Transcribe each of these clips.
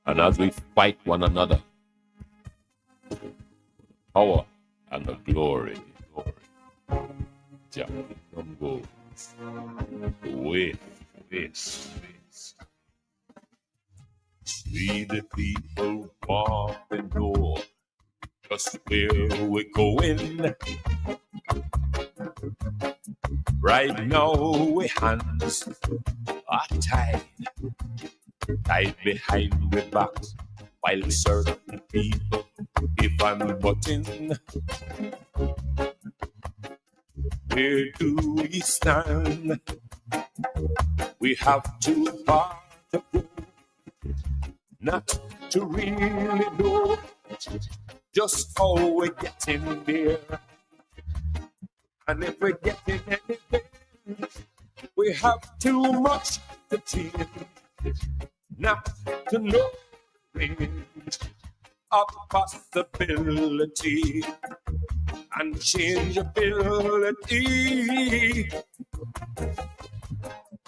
And as we fight one another, power and the glory, Jah goes with this. We the people want to know just where we're going. Right now, we hands are tied behind the backs, while certain people give on button. Where do we stand? We have to part not to really know just how we're getting there. And if we're getting anything, we have too much to take not to know range of possibility and changeability.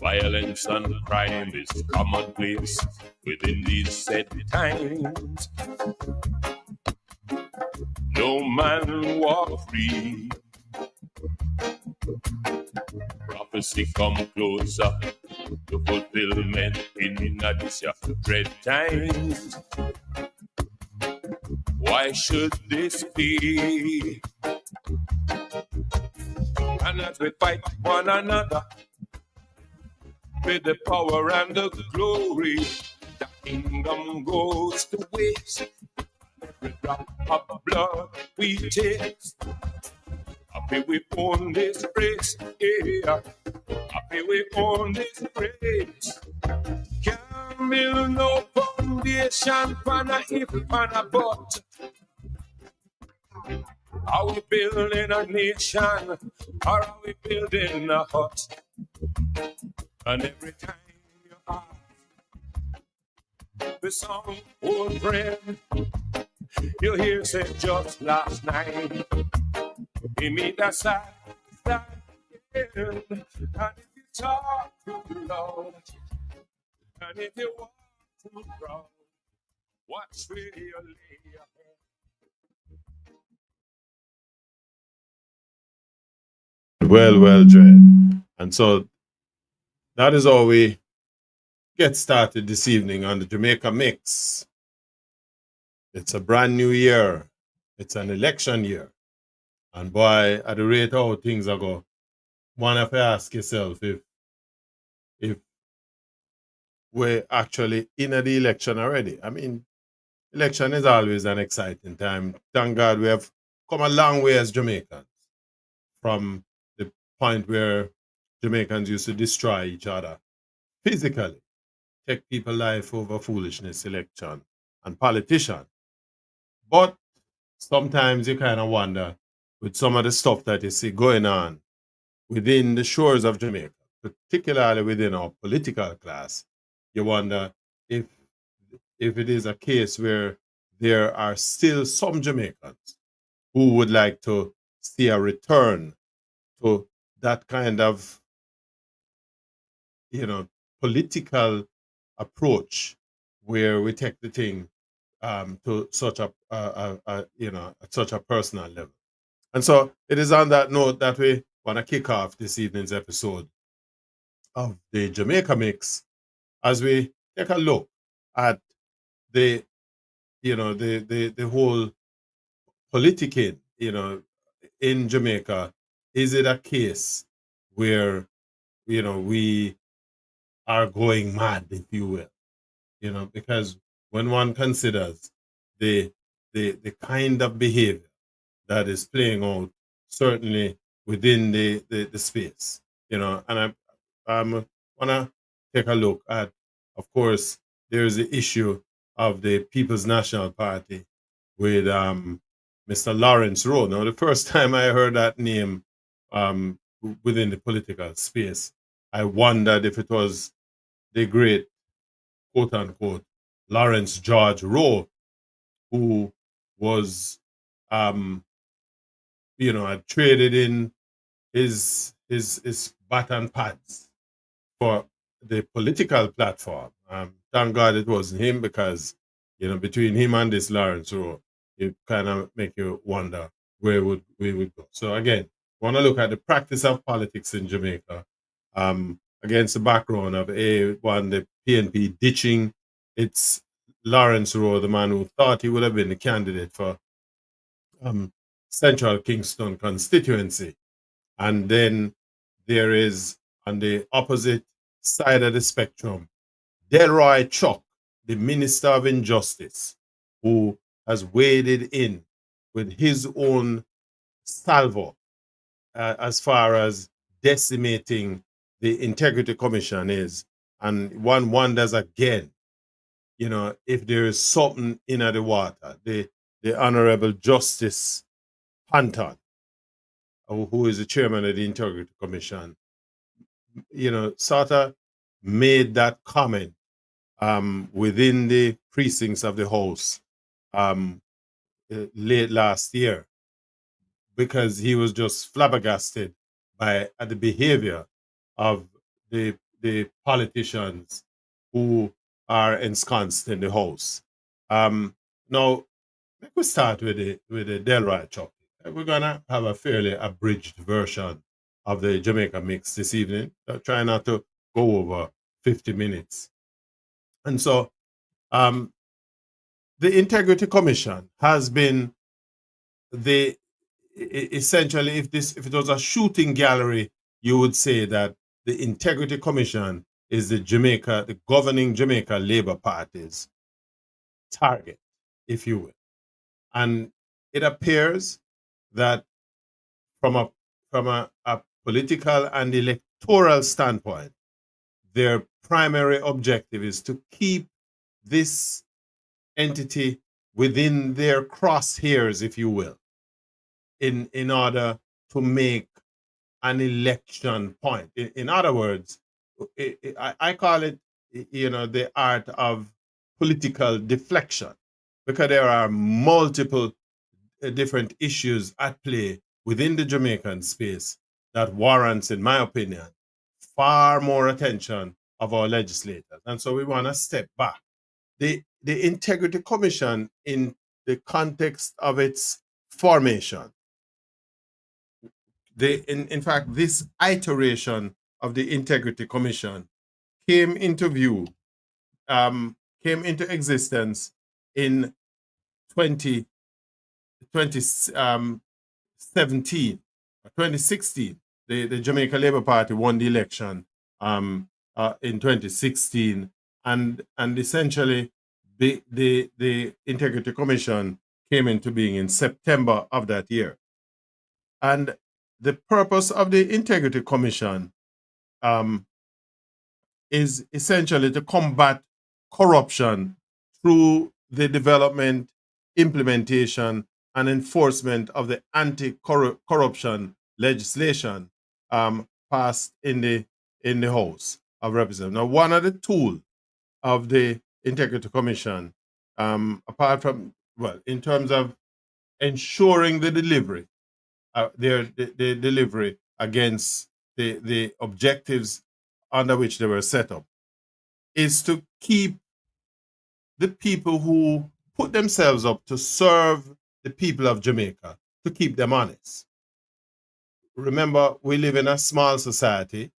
Violence and crime is commonplace within these said times. No man walk free. Prophecy come closer to fulfillment in these dread times. Why should this be? And as we fight one another with the power and the glory, the kingdom goes to waste. Every drop of blood we taste. Happy we own this race, yeah. Happy we own this race. Can't build no foundation for a if and a but. Are we building a nation or are we building a hut? And every time you ask the song, old friend, you hear say just last night. He meet that side, and if you talk too loud, and if you walk too proud, watch where you lay your head. Well, Dred. And so that is how we get started this evening on the Jamaica Mix. It's a brand new year. It's an election year. And boy, at the rate how things are going, one have to ask yourself if we're actually in the election already. I mean, election is always an exciting time. Thank God we have come a long way as Jamaicans from the point where Jamaicans used to destroy each other physically, take people's life over foolishness, election, and politicians. But sometimes you kind of wonder with some of the stuff that you see going on within the shores of Jamaica, particularly within our political class, you wonder if it is a case where there are still some Jamaicans who would like to see a return to that kind of, political approach where we take the thing to such a at such a personal level. And so it is on that note that we want to kick off this evening's episode of the Jamaica Mix as we take a look at the whole politicking, in Jamaica. Is it a case where, we are going mad, if you will? Because when one considers the kind of behavior that is playing out, certainly within the space, and I want to take a look at, of course, there's the issue of the People's National Party with Mr. Lawrence Rowe. Now, the first time I heard that name within the political space, I wondered if it was the great, quote unquote, Lawrence George Rowe, who was, had traded in his baton pads for the political platform. Thank God it wasn't him, because between him and this Lawrence Rowe, it kind of make you wonder where would we would go. So again, want to look at the practice of politics in Jamaica, against the background of the PNP ditching its Lawrence Rowe, the man who thought he would have been the candidate for Central Kingston constituency. And then there is, on the opposite side of the spectrum, Delroy Chuck, the Minister of Injustice, who has waded in with his own salvo as far as decimating the Integrity Commission is. And one wonders again, if there is something in the water. The Honorable Justice Panton, who is the chairman of the Integrity Commission, sort of made that comment within the precincts of the House late last year, because he was just flabbergasted by the behavior of the politicians who are ensconced in the House. Now, let me start with the Delroy Chuck. We're gonna have a fairly abridged version of the Jamaica mix this evening. Try not to go over 50 minutes. And so, the Integrity Commission has been essentially, if it was a shooting gallery, you would say that the Integrity Commission is the governing Jamaica Labour Party's target, if you will. And it appears that from a political and electoral standpoint, their primary objective is to keep this entity within their crosshairs, if you will, in order to make an election point. In other words, I call it, the art of political deflection, because there are multiple different issues at play within the Jamaican space that warrants, in my opinion, far more attention of our legislators. And so we want to step back. The Integrity Commission, in the context of its formation, in fact, this iteration of the Integrity Commission came into existence in 2017, 2016. The Jamaica Labour Party won the election in 2016, and essentially the Integrity Commission came into being in September of that year. And the purpose of the Integrity Commission is essentially to combat corruption through the development, implementation, and enforcement of the anti-corruption legislation passed in the House of Representatives. Now, one of the tools of the Integrity Commission, apart from, in terms of ensuring the delivery, the delivery against the objectives under which they were set up, is to keep the people who put themselves up to serve the people of Jamaica, to keep them honest. Remember, we live in a small society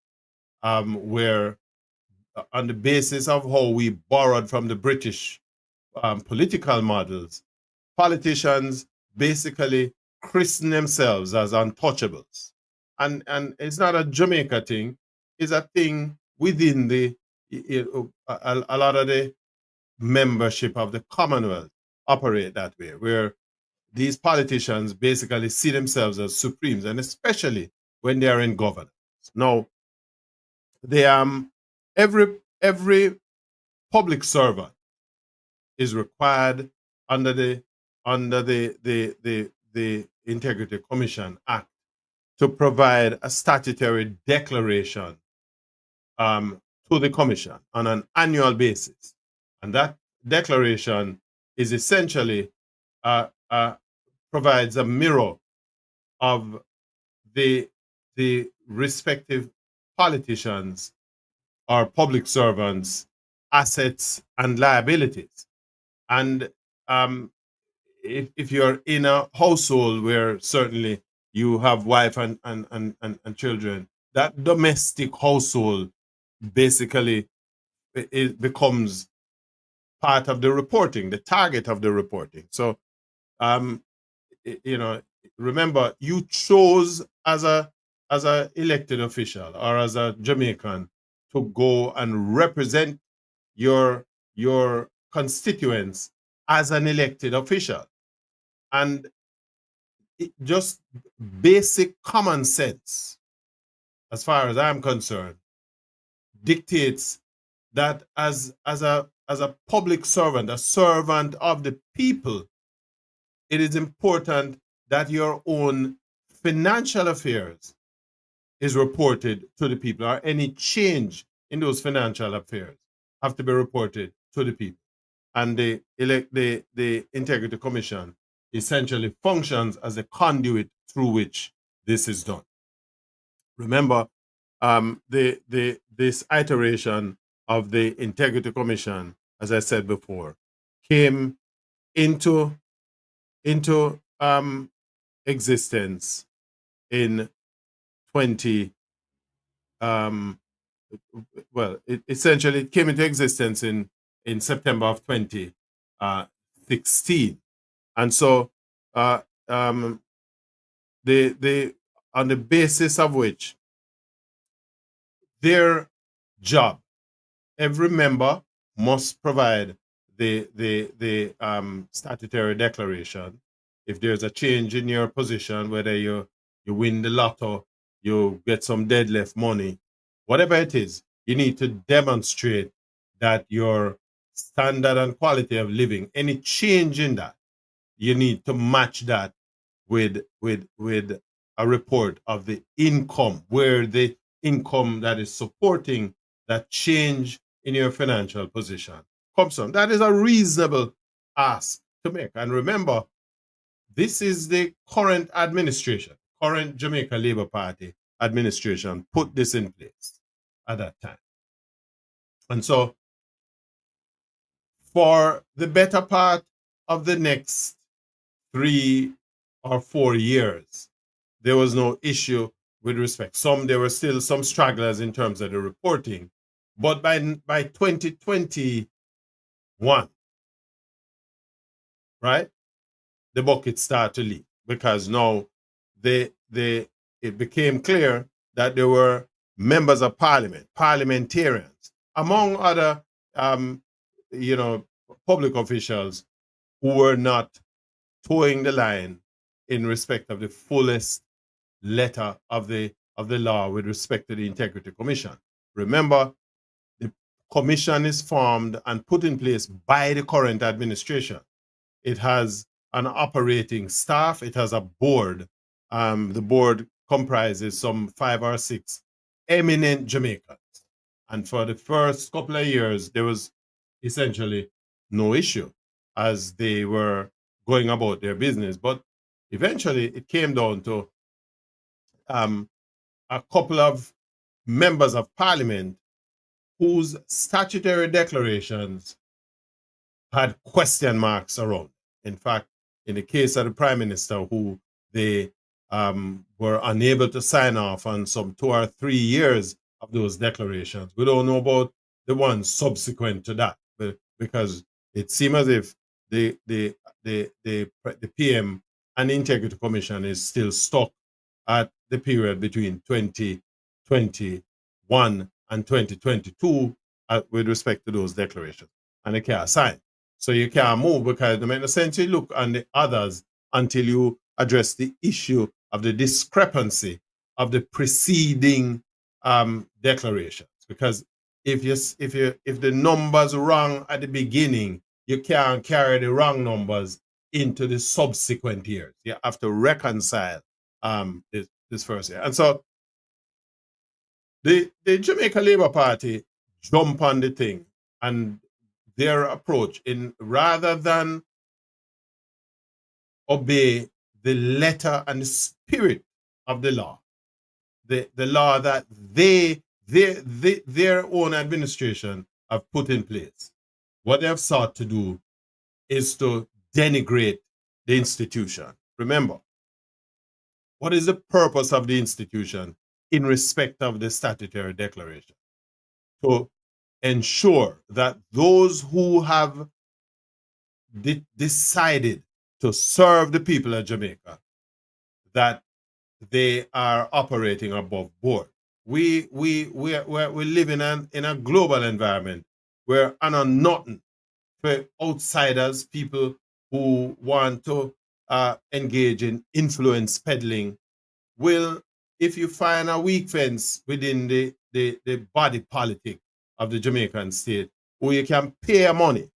where, on the basis of how we borrowed from the British political models, politicians basically christen themselves as untouchables. And it's not a Jamaica thing, it's a thing within a lot of the membership of the Commonwealth operate that way, where these politicians basically see themselves as supremes, and especially when they are in governance. Now, every public servant is required under the Integrity Commission Act to provide a statutory declaration to the Commission on an annual basis. And that declaration is essentially provides a mirror of the respective politicians or public servants' assets and liabilities. And if you're in a household where certainly you have wife and children, that domestic household basically it becomes part of the reporting, the target of the reporting. So um, you know, remember you chose as a elected official or as a Jamaican to go and represent your constituents as an elected official, and just basic common sense, as far as I'm concerned, dictates that as a public servant, a servant of the people, it is important that your own financial affairs is reported to the people, or any change in those financial affairs have to be reported to the people. And the Integrity Commission essentially functions as a conduit through which this is done. Remember, this iteration of the Integrity Commission, as I said before, came into existence in 20 well, it essentially came into existence in September of 2016. And so uh, um, the on the basis of which their job, every member must provide the statutory declaration. If there's a change in your position, whether you win the lotto, you get some deadlift money, whatever it is, you need to demonstrate that your standard and quality of living, any change in that, you need to match that with a report of the income, where the income that is supporting that change in your financial position comes from. That is a reasonable ask to make. And remember, this is the current administration, current Jamaica Labour Party administration put this in place at that time. And so for the better part of the next 3 or 4 years, there was no issue with respect. There were still some stragglers in terms of the reporting, but by 2021, right, the bucket started to leak, because now it became clear that there were members of parliament, parliamentarians, among other um, you know, public officials, who were not towing the line in respect of the fullest letter of the law with respect to the Integrity Commission. Remember, the commission is formed and put in place by the current administration. It has an operating staff. It has a board. The board comprises some 5 or 6 eminent Jamaicans. And for the first couple of years, there was essentially no issue as they were going about their business. But eventually, it came down to a couple of members of parliament whose statutory declarations had question marks around. In fact, in the case of the prime minister, who they were unable to sign off on some 2 or 3 years of those declarations. We don't know about the ones subsequent to that, because it seems as if the PM and the Integrity Commission is still stuck at the period between 2021 and 2022 with respect to those declarations, and they can't sign. So you can't move, because it makes no sense you look on the others until you address the issue of the discrepancy of the preceding declarations. Because if the numbers wrong at the beginning, you can't carry the wrong numbers into the subsequent years. You have to reconcile this first year. And so the Jamaica Labour Party jump on the thing, and their approach, in rather than obey the letter and the spirit of the law, the law that their own administration have put in place, what they have sought to do is to denigrate the institution. Remember, what is the purpose of the institution in respect of the statutory declaration? To ensure that those who have decided to serve the people of Jamaica, that they are operating above board. We live in a global environment where I know nothing for outsiders, people who want to engage in influence peddling. Will, if you find a weak fence within the body politic of the Jamaican state, where you can pay money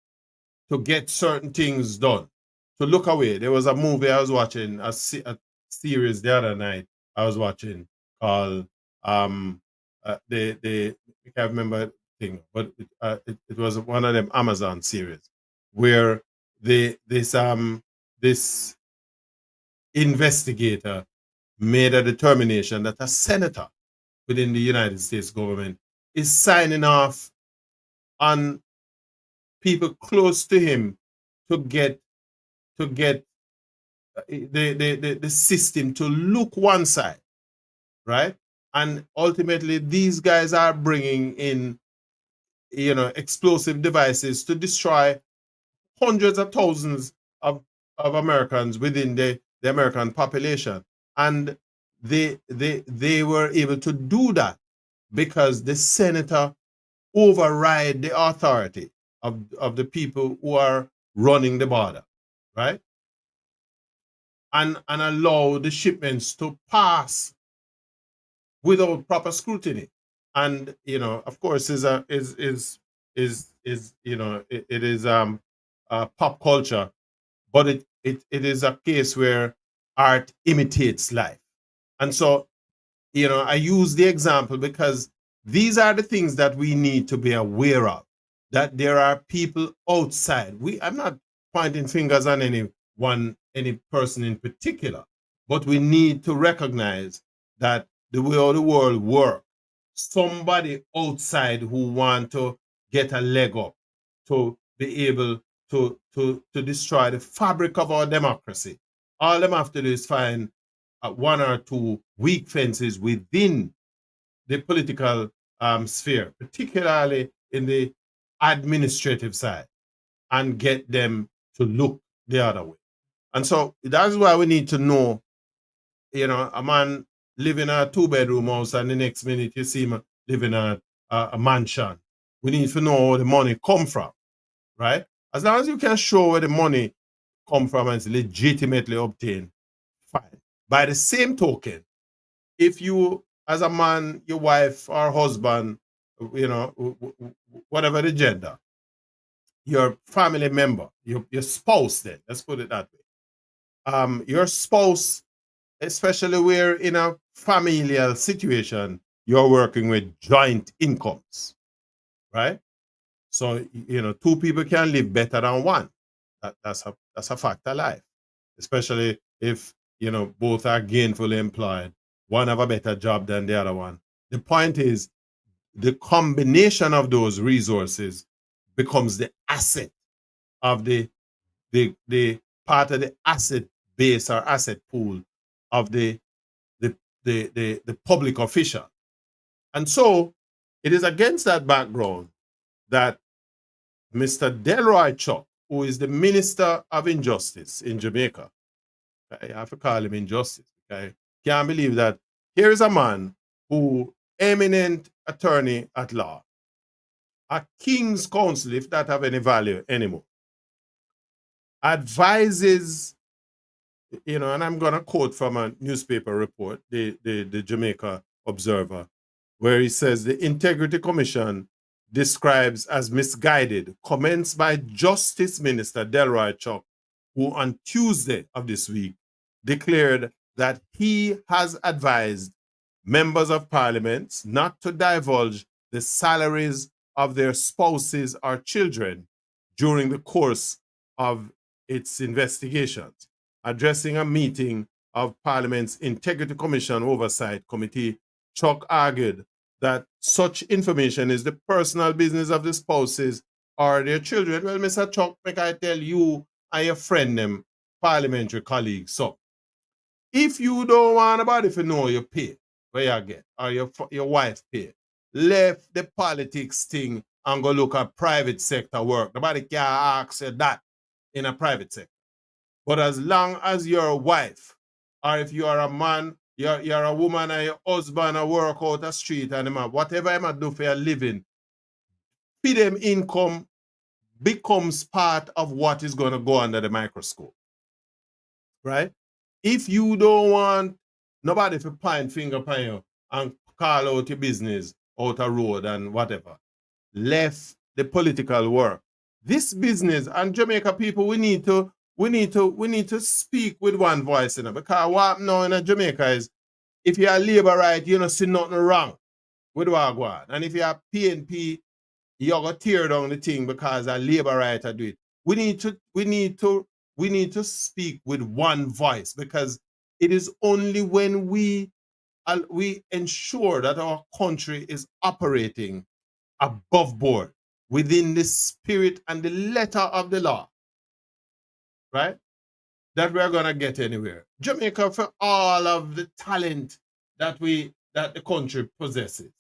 to get certain things done, to look away. There was a movie I was watching, a series the other night I was watching called I can't remember the thing, but it was one of them Amazon series where this investigator made a determination that a senator within the United States government is signing off on people close to him to get the system to look one side, right? And ultimately, these guys are bringing in, explosive devices to destroy hundreds of thousands of Americans within the American population. And they were able to do that because the senator override the authority of the people who are running the border, right? And allow the shipments to pass without proper scrutiny. And of course, it is pop culture, but it is a case where art imitates life. And so, I use the example because these are the things that we need to be aware of, that there are people outside. I'm not pointing fingers on any person in particular, but we need to recognize that the way the world works, somebody outside who want to get a leg up, to be able to destroy the fabric of our democracy. All them have to do is find one or two weak fences within the political sphere, particularly in the administrative side, and get them to look the other way. And so that's why we need to know, a man living in a 2-bedroom house and the next minute you see him living in a mansion. We need to know where the money come from, right? As long as you can show where the money come from and it's legitimately obtained, fine. By the same token, if you, as a man, your wife or husband, whatever the gender, your family member, your spouse, then let's put it that way. Your spouse, especially where in a familial situation, you're working with joint incomes, right? So two people can live better than one. That's a fact of life, especially if both are gainfully employed. One have a better job than the other one. The point is, the combination of those resources becomes the asset of the part of the asset base or asset pool of the public official. And so it is against that background that Mr. Delroy Chuck, who is the Minister of Injustice in Jamaica, I have to call him Injustice. I can't believe that here is a man who, eminent attorney at law, a King's Counsel, if that have any value anymore, advises, and I'm going to quote from a newspaper report, the Jamaica Observer, where he says the Integrity Commission describes as misguided comments by Justice Minister Delroy Chuck, who on Tuesday of this week declared that he has advised members of parliament not to divulge the salaries of their spouses or children during the course of its investigations. Addressing a meeting of Parliament's Integrity Commission Oversight Committee, Chuck argued that such information is the personal business of the spouses or their children. Well, Mr. Chuck, make I tell you and your friend them, parliamentary colleagues, so if you don't want nobody to know you pay, where you get, or your wife pay, left the politics thing and go look at private sector work. Nobody can ask you that in a private sector. But as long as you're a wife, or if you are a man, you're a woman and your husband and work out the street and whatever you do for your living, feed them income becomes part of what is going to go under the microscope. Right? If you don't want nobody to point finger upon you and call out your business out a road and whatever, left the political work. This business and Jamaica people, we need to speak with one voice, because what now in Jamaica is if you're a labor right, you don't see nothing wrong with what go on. And if you're PNP, you're gonna tear down the thing because a labor right do it. We need to speak with one voice, because it is only when we ensure that our country is operating above board within the spirit and the letter of the law, right, that we're gonna get anywhere. Jamaica, for all of the talent that the country possesses,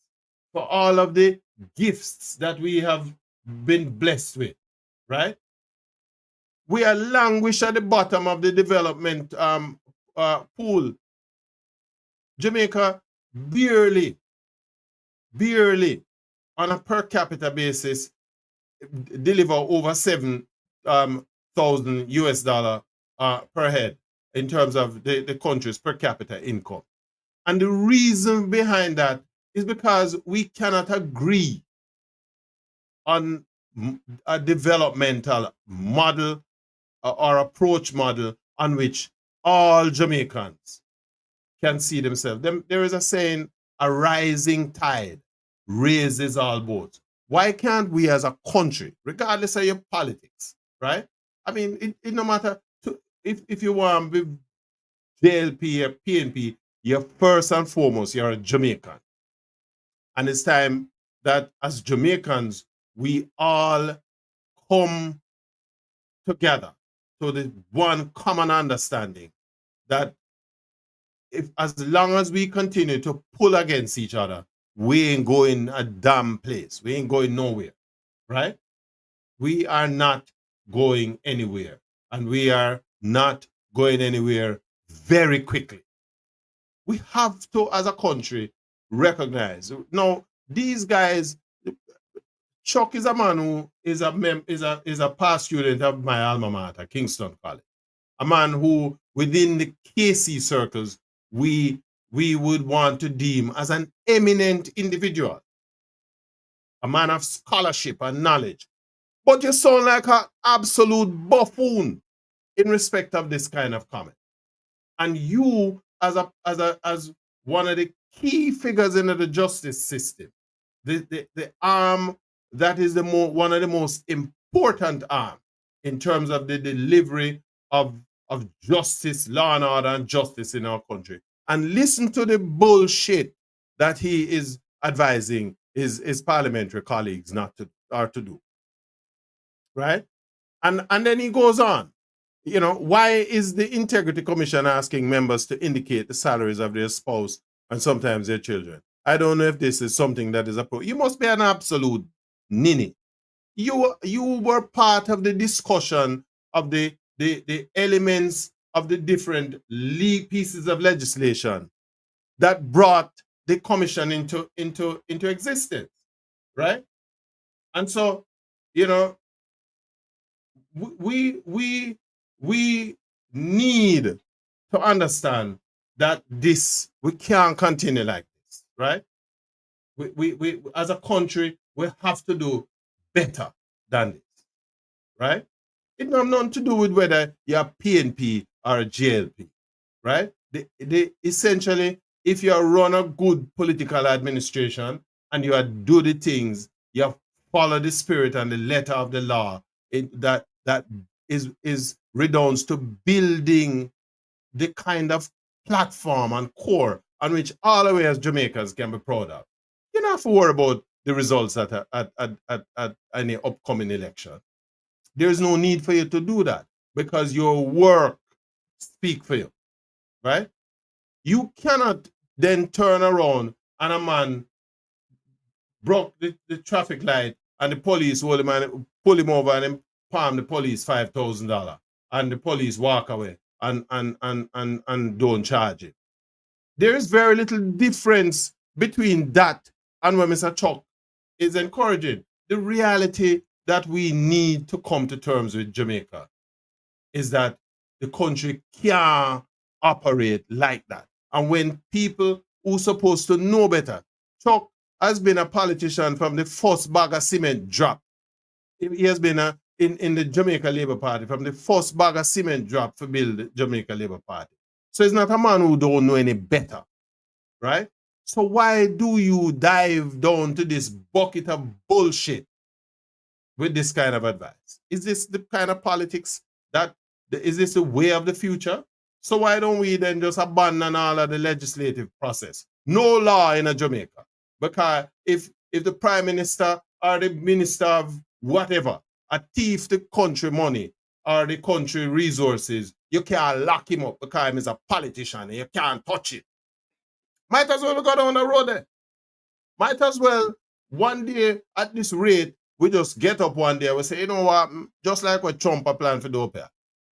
for all of the gifts that we have been blessed with, right? We are languish at the bottom of the development pool. Jamaica barely on a per capita basis deliver over $7,000 US per head in terms of the country's per capita income. And the reason behind that is because we cannot agree on a developmental model or approach model on which all Jamaicans can see themselves. There is a saying, a rising tide raises all boats. Why can't we as a country, regardless of your politics, right? I mean, it no matter, if you want with JLP or PNP, you're first and foremost, you're a Jamaican. And it's time that as Jamaicans, we all come together to the one common understanding that as long as we continue to pull against each other, we ain't going a damn place. We ain't going nowhere, right? We are not going anywhere, and we are not going anywhere very quickly. We have to, as a country, recognize. Now, these guys, Chuck is a man who is a past student of my alma mater, Kingston College. A man who, within the KC circles, we would want to deem as an eminent individual, a man of scholarship and knowledge. But you sound like an absolute buffoon in respect of this kind of comment. And you, as one of the key figures in the justice system, the arm that is one of the most important arms in terms of the delivery of justice, law and order, and justice in our country. And listen to the bullshit that he is advising his parliamentary colleagues not to do. Right? And then he goes on. Why is the Integrity Commission asking members to indicate the salaries of their spouse and sometimes their children? I don't know if this is something that is approved. You must be an absolute ninny. You were part of the discussion of the elements of the different pieces of legislation that brought the commission into existence, right? And so, we need to understand that we can't continue like this, right? We as a country, we have to do better than this, right? It has nothing to do with whether you're PNP or a JLP, right? Essentially, if you run a good political administration and you do the things, you follow the spirit and the letter of the law, that is redounds to building the kind of platform and core on which all of us as Jamaicans can be proud of. You don't have to worry about the results at any upcoming election. There's no need for you to do that because your work speak for you, right? You cannot then turn around and a man broke the traffic light and the police hold him and pull him over and then palm the police $5,000 and the police walk away and don't charge it. There is very little difference between that and when Mr. Chuck is encouraging. The reality that we need to come to terms with Jamaica is that the country can't operate like that. And when people who are supposed to know better, Chuck has been a politician from the first bag of cement drop. He has been in the Jamaica Labour Party from the first bag of cement drop to build the Jamaica Labour Party. So he's not a man who don't know any better, right? So why do you dive down to this bucket of bullshit with this kind of advice? Is this the kind of politics is this the way of the future? So why don't we then just abandon all of the legislative process? No law in Jamaica. Because if the prime minister or the minister of whatever a thief the country money or the country resources, you can't lock him up because he's a politician and you can't touch it. Might as well go down the road there. Might as well one day at this rate, we just get up one day, we say, you know what, just like what Trump planned for the OPEA,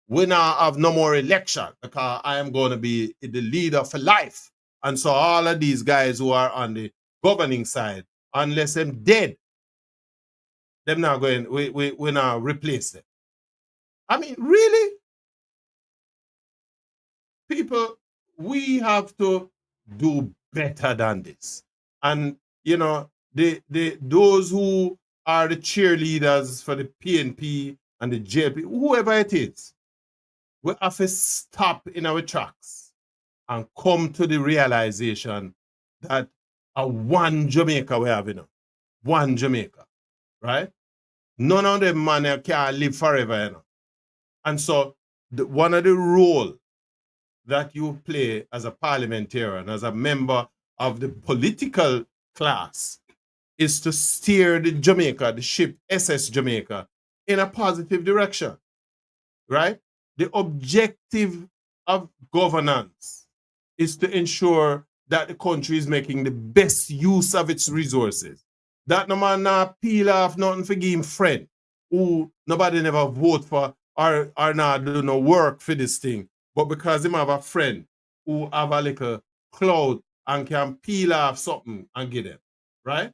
we now have no more election because I am going to be the leader for life. And so all of these guys who are on the governing side, unless them dead, them now going, we now replace them. I mean, really? People, we have to do better than this. And, you know, those who are the cheerleaders for the PNP and the JLP, whoever it is, we have to stop in our tracks and come to the realization that a one Jamaica we have, you know, one Jamaica, right? None of them man can live forever, you know. And so one of the role that you play as a parliamentarian, as a member of the political class, is to steer the Jamaica, the ship SS Jamaica, in a positive direction, right? The objective of governance is to ensure that the country is making the best use of its resources. That no man not peel off nothing for give him friend who nobody never vote for or not do no work for this thing. But because him have a friend who have a little clout and can peel off something and give them, right?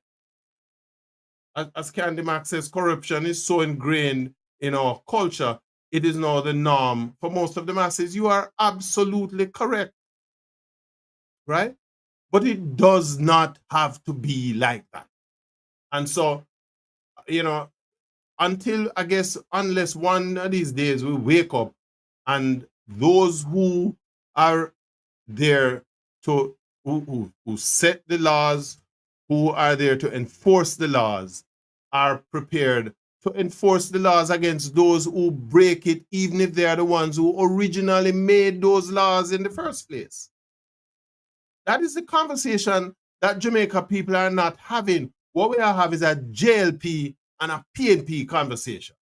As Candy Max says, corruption is so ingrained in our culture, it is now the norm for most of the masses. You are absolutely correct, right? But it does not have to be like that. And so, you know, until, I guess, unless one of these days we wake up and those who are there to, who set the laws, who are there to enforce the laws, are prepared to enforce the laws against those who break it, even if they are the ones who originally made those laws in the first place. That is the conversation that Jamaica people are not having. What we are having is a JLP and a PNP conversation.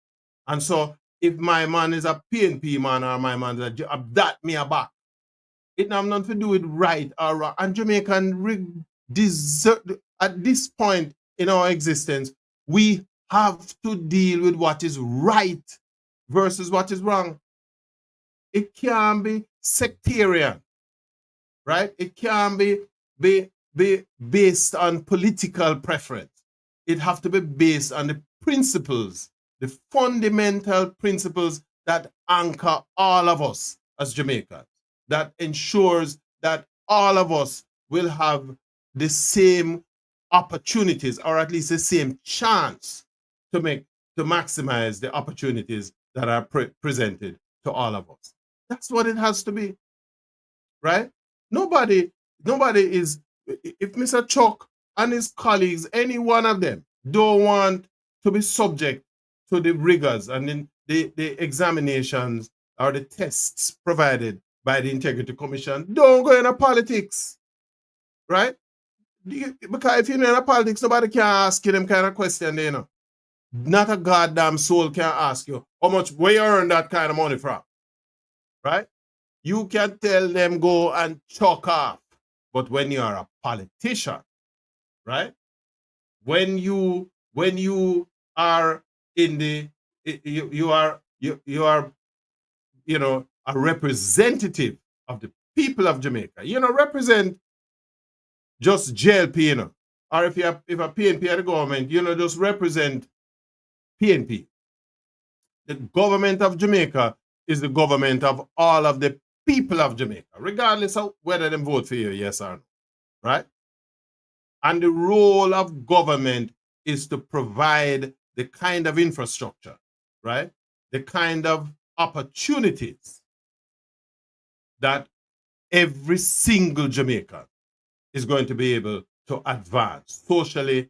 And so if my man is a PNP man or my man is that me a back, it have nothing to do with right or wrong. And Jamaican deserve, at this point in our existence, we have to deal with what is right versus what is wrong. It can't be sectarian, right? It can't be based on political preference. It have to be based on the principles, the fundamental principles that anchor all of us as Jamaicans, that ensures that all of us will have the same opportunities, or at least the same chance to maximize the opportunities that are presented to all of us. That's what it has to be, right? Nobody is, if Mr. Chuck and his colleagues, any one of them, don't want to be subject to the rigors and then the examinations or the tests provided by the Integrity Commission, don't go into politics, right? Because if you're in politics, nobody can ask you them kind of question, you know. Not a goddamn soul can ask you how much where you earn that kind of money from, right? You can tell them go and chalk off. But when you are a politician, right? When you are in the you are you know a representative of the people of Jamaica. You know, represent just JLP, you know. Or if a PNP at the government, you know, just represent PNP. The government of Jamaica is the government of all of the people of Jamaica, regardless of whether they vote for you, yes or no, right? And the role of government is to provide the kind of infrastructure, right? The kind of opportunities that every single Jamaican is going to be able to advance socially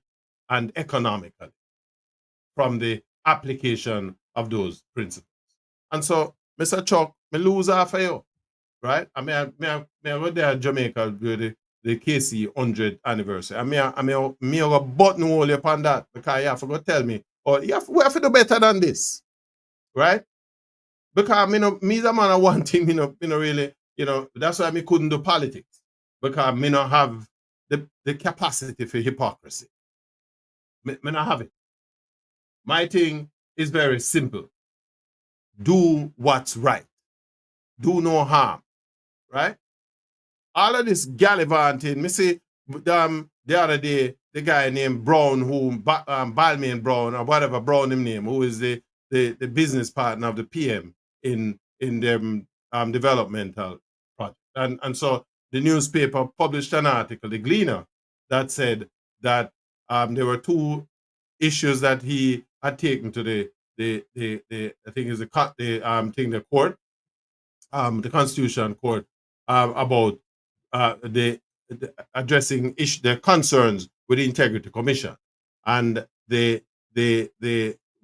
and economically from the application of those principles. And so, Mr. Chuck, me lose half of you, right? I mean, I go there in Jamaica with the KC 100th anniversary. I mean, I button hole upon that because you have to go tell me, or we have to do better than this, right? Because me the man, I want him, really, that's why I couldn't do politics because me not have the capacity for hypocrisy. Me not have it. My thing is very simple. Do what's right. Do no harm, right? All of this gallivanting, me see the other day, the guy named Brown, Balmain Brown, or whatever Brown him name, who is the business partner of the PM in their developmental project. And so the newspaper published an article, the Gleaner, that said that there were two issues that he had taken to the I think is the court, the Constitution Court, about the addressing their concerns with the Integrity Commission, and the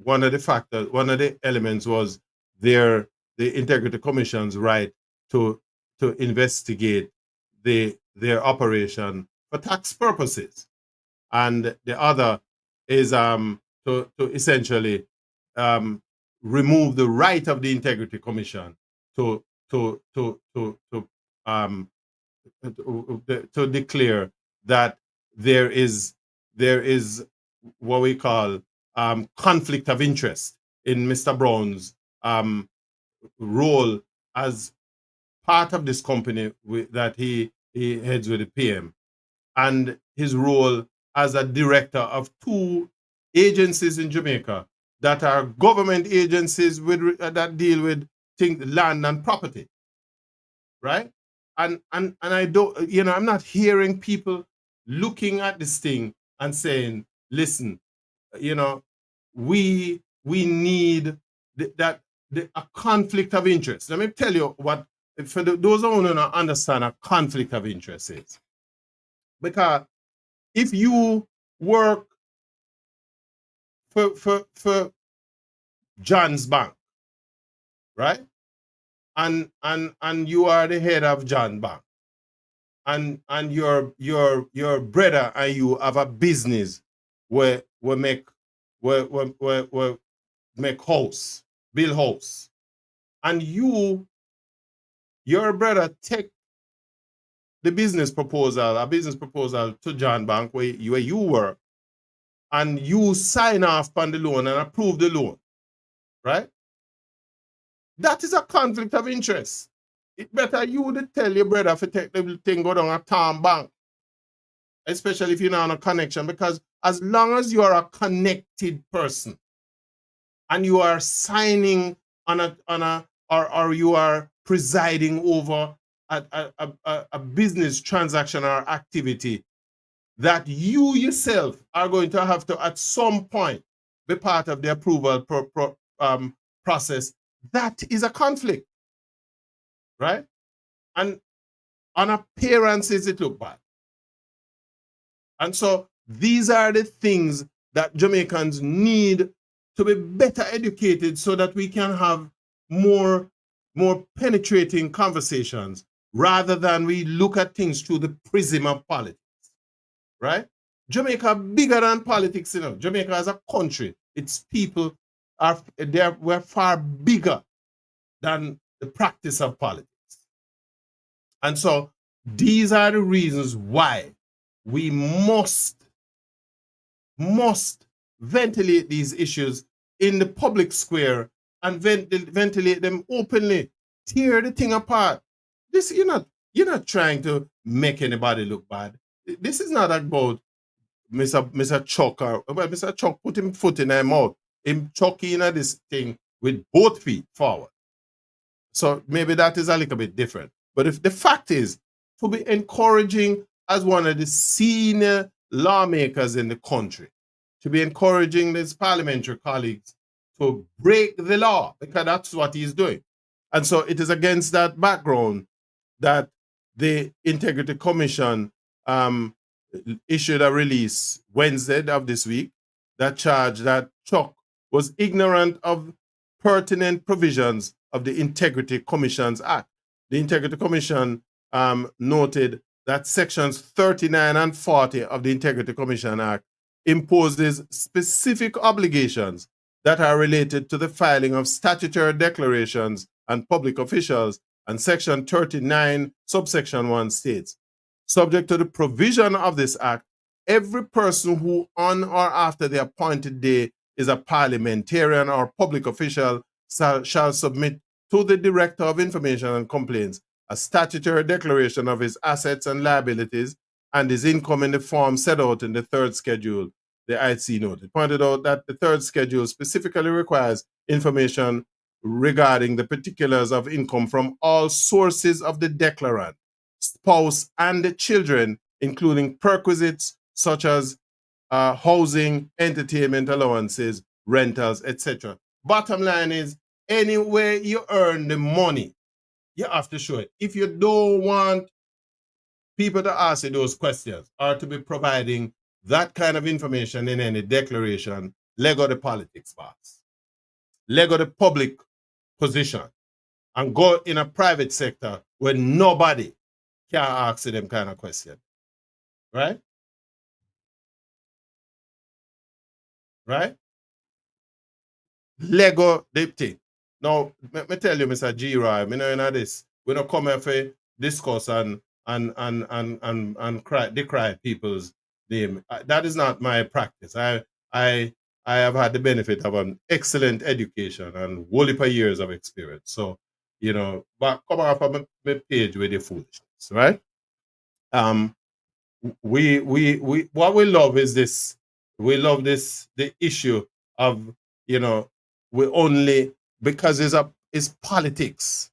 one of the elements was the Integrity Commission's right to investigate their operation for tax purposes, and the other is to essentially remove the right of the Integrity Commission to declare that there is what we call conflict of interest in Mr. Brown's role as part of this company that he heads with the PM, and his role as a director of two agencies in Jamaica that are government agencies that deal with land and property, right? And I don't, I'm not hearing people looking at this thing and saying, listen, we need a conflict of interest. Let me tell you what, for those who don't understand a conflict of interest is. Because if you work for John's Bank, right? And you are the head of John Bank, and your brother and you have a business where make house, build house, and your brother take a business proposal to John Bank where you work, and you sign off on the loan and approve the loan, right? That is a conflict of interest. It better you to tell your brother to take the thing go down a Tom Bank, especially if you're not on a connection, because as long as you are a connected person and you are signing or you are presiding over a business transaction or activity that you yourself are going to have to at some point be part of the approval process, that is a conflict, right? And on appearances, it look bad. And so these are the things that Jamaicans need to be better educated so that we can have more penetrating conversations rather than we look at things through the prism of politics. right? Jamaica bigger than politics, you know. Jamaica as a country, its people were far bigger than the practice of politics. And so these are the reasons why we must ventilate these issues in the public square and ventilate them openly. Tear the thing apart. This you're not trying to make anybody look bad. This is not about Mr. Chuck or well, Mr. Chuck put him foot in her mouth. Him chucking at this thing with both feet forward. So maybe that is a little bit different. But if the fact is to be encouraging as one of the senior lawmakers in the country, to be encouraging his parliamentary colleagues to break the law, because that's what he's doing. And so it is against that background that the Integrity Commission issued a release Wednesday of this week that charged that Chuck was ignorant of pertinent provisions of the Integrity Commissions Act. The Integrity Commission noted that sections 39 and 40 of the Integrity Commission Act imposes specific obligations that are related to the filing of statutory declarations and public officials, and section 39 subsection 1 states, subject to the provision of this act, every person who on or after the appointed day is a parliamentarian or public official shall submit to the Director of Information and Complaints a statutory declaration of his assets and liabilities and his income in the form set out in the third schedule, the IC note. It pointed out that the third schedule specifically requires information regarding the particulars of income from all sources of the declarant, spouse, and the children, including perquisites such as housing, entertainment allowances, rentals, etc. Bottom line is, anywhere you earn the money, you have to show it. If you don't want people to ask you those questions or to be providing that kind of information in any declaration, let go the politics box. Let go the public position and go in a private sector where nobody can ask you them kind of question. Right? Right? Lego the thing. Now, let me tell you, Mr. G. Roy, me know this. We don't come here for discuss and decry people's name. That is not my practice. I have had the benefit of an excellent education and whole heap of years of experience. So, but come off of my page with the foolishness, right? We what we love is this. We love the issue of we only because it's politics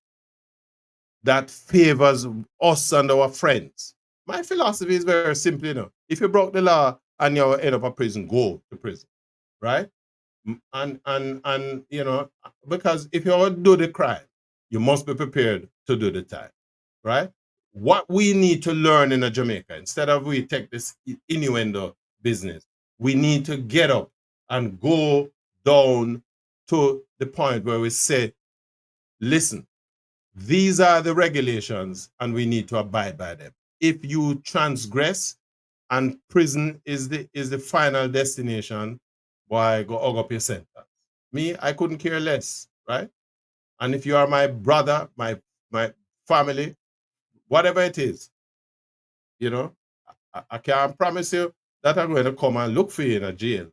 that favors us and our friends. My philosophy is very simple, if you broke the law and you end up in prison, go to prison, right? And because if you do the crime, you must be prepared to do the time, right? What we need to learn in Jamaica, instead of we take this innuendo business, we need to get up and go down to the point where we say, listen, these are the regulations and we need to abide by them. If you transgress and prison is the final destination, boy, go hug up your sentence. Me, I couldn't care less, right? And if you are my brother, my family, whatever it is, I can't promise you that I'm going to come and look for you in a jail,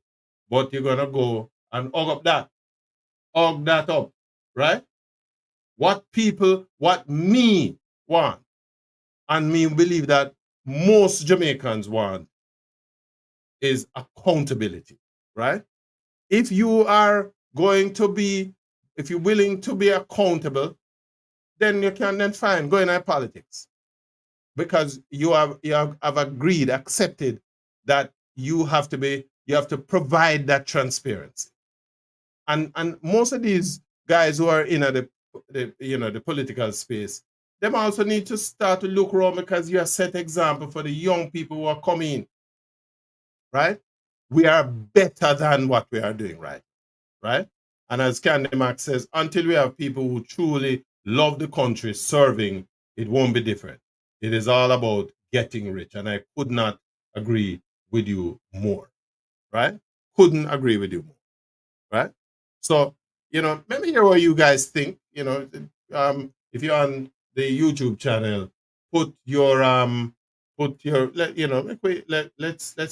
but you're going to go and hug that up, right? What me want, and me believe that most Jamaicans want, is accountability, right? If you are willing to be accountable, then you can then fine, go in politics. Because you have agreed, accepted that you have to provide that transparency. And most of these guys who are in the political space, them also need to start to look around, because you're a set example for the young people who are coming, right? We are better than what we are doing right? And as Candy Max says, until we have people who truly love the country serving, it won't be different. It is all about getting rich. And I could not agree with you more, right? Couldn't agree with you more, right? So, let me hear what you guys think. If you're on the YouTube channel, put your let's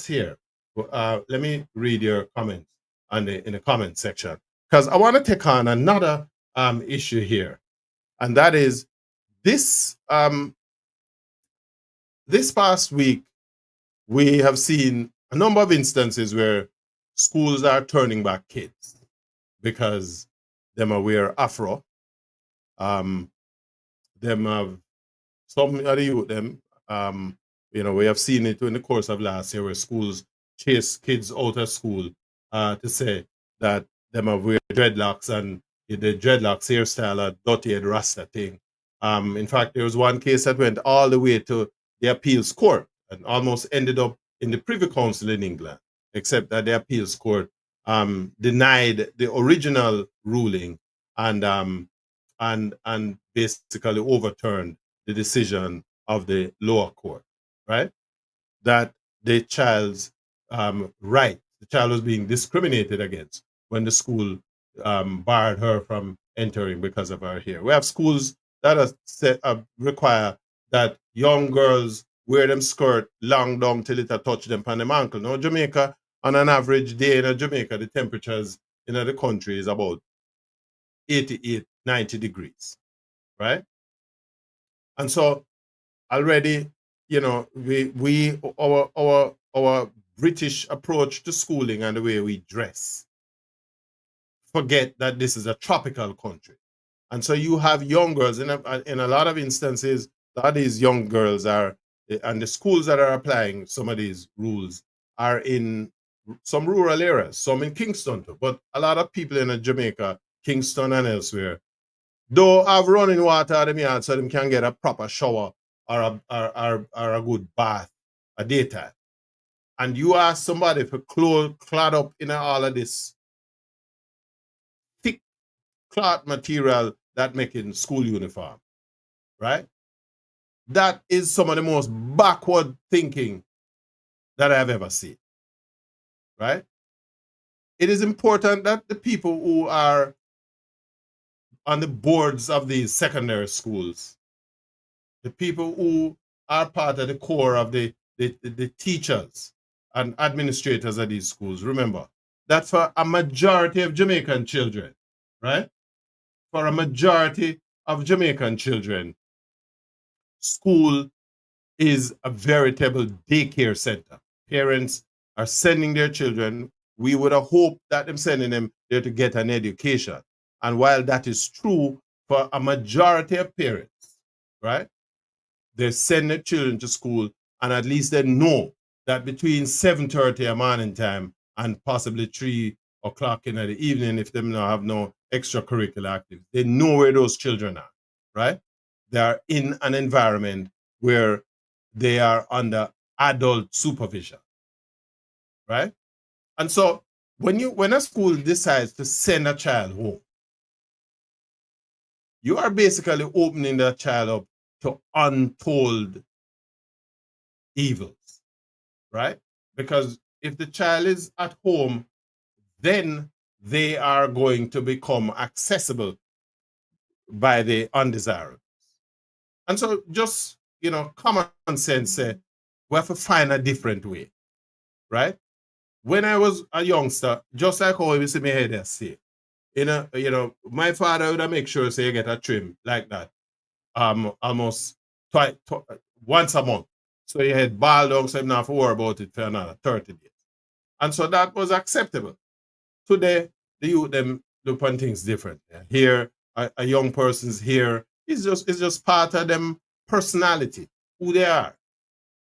hear. Let me read your comments in the comment section, because I want to take on another issue here, and that is this this past week we have seen a number of instances where schools are turning back kids because them are wear afro. Them have some of the youth them. We have seen it in the course of last year where schools chase kids out of school to say that them have wear dreadlocks, and the dreadlocks hairstyle a dirty head rasta thing. In fact, there was one case that went all the way to the appeals court and almost ended up in the Privy Council in England, except that the appeals court denied the original ruling and basically overturned the decision of the lower court, right? That the child's the child was being discriminated against when the school barred her from entering because of her hair. We have schools that require that young girls wear them skirt long down till it touch them on them ankle. Now, Jamaica, on an average day in Jamaica, the temperatures in the country is about 88, 90 degrees, right? And so already, our British approach to schooling and the way we dress forget that this is a tropical country. And so you have young girls in a lot of instances. A lot of these young girls are, and the schools that are applying some of these rules are in some rural areas, some in Kingston too. But a lot of people in Jamaica, Kingston and elsewhere, though have running water at them yard so them can get a proper shower or a good bath a daytime. And you ask somebody for clothes clad up in all of this thick cloth material that making school uniform, right? That is some of the most backward thinking that I've ever seen, right? It is important that the people who are on the boards of these secondary schools, the people who are part of the core of the teachers and administrators of these schools, remember that for a majority of Jamaican children, right? For a majority of Jamaican children, school is a veritable daycare center. Parents are sending their children. We would have hoped that them sending them there to get an education. And while that is true for a majority of parents, right? They send their children to school, and at least they know that between 7:30 a morning time and possibly 3 o'clock in the evening, if they don't have no extracurricular activities, they know where those children are, right? They are in an environment where they are under adult supervision, right? And so when a school decides to send a child home, you are basically opening that child up to untold evils, right? Because if the child is at home, then they are going to become accessible by the undesirables. And so just, common sense say, we have to find a different way, right? When I was a youngster, just like how you see me head say, my father would make sure say you get a trim like that, almost once a month. So you had bald down, so you don't have to worry about it for another 30 days. And so that was acceptable. Today, the youth them look on things different. Here, a young person's hair is just part of them personality, who they are,